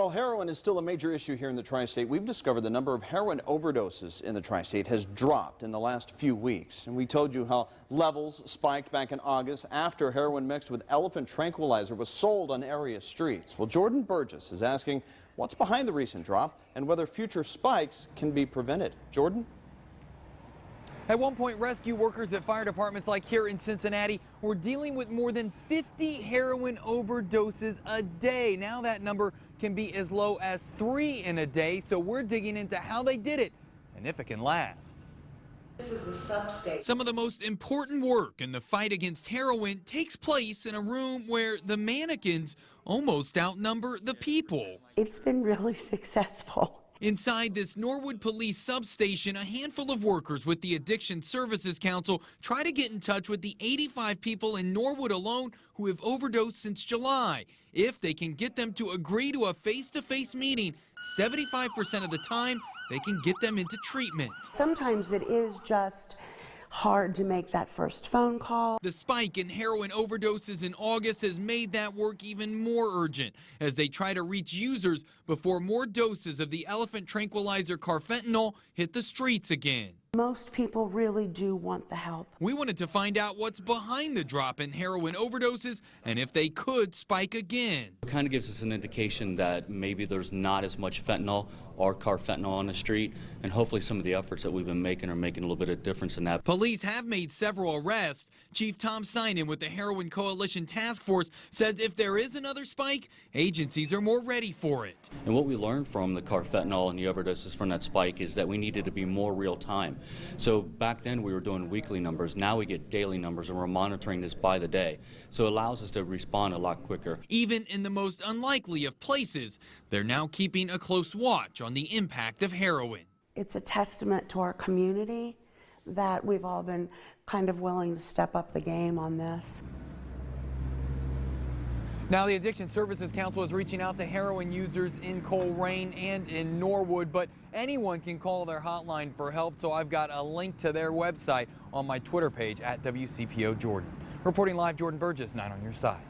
While heroin is still a major issue here in the Tri-State, we've discovered the number of heroin overdoses in the Tri-State has dropped in the last few weeks. And we told you how levels spiked back in August after heroin mixed with elephant tranquilizer was sold on area streets. Well, Jordan Burgess is asking what's behind the recent drop and whether future spikes can be prevented. Jordan? At one point, rescue workers at fire departments like here in Cincinnati were dealing with more than 50 heroin overdoses a day. Now that number can be as low as 3 in a day, so we're digging into how they did it and if it can last. This is a substate. Some of the most important work in the fight against heroin takes place in a room where the mannequins almost outnumber the people. It's been really successful. Inside this Norwood Police substation, a handful of workers with the Addiction Services Council try to get in touch with the 85 people in Norwood alone who have overdosed since July. If they can get them to agree to a face-to-face meeting, 75% of the time, they can get them into treatment. Sometimes it is just hard to make that first phone call. The spike in heroin overdoses in August has made that work even more urgent as they try to reach users before more doses of the elephant tranquilizer carfentanil hit the streets again. Most people really do want the help. We wanted to find out what's behind the drop in heroin overdoses and if they could spike again. It kind of gives us an indication that maybe there's not as much fentanyl or carfentanil on the street, and hopefully some of the efforts that we've been making are making a little bit of difference in that. Police have made several arrests. Chief Tom Synan with the Heroin Coalition Task Force says if there is another spike, agencies are more ready for it. And what we learned from the carfentanil and the overdoses from that spike is that we needed to be more real time. So back then we were doing weekly numbers. Now we get daily numbers, and we're monitoring this by the day. So it allows us to respond a lot quicker. Even in the most unlikely of places, they're now keeping a close watch on the impact of heroin. It's a testament to our community that we've all been kind of willing to step up the game on this. Now, the Addiction Services Council is reaching out to heroin users in Colerain and in Norwood, but anyone can call their hotline for help, so I've got a link to their website on my Twitter page at WCPO Jordan. Reporting live, Jordan Burgess, 9 on your side.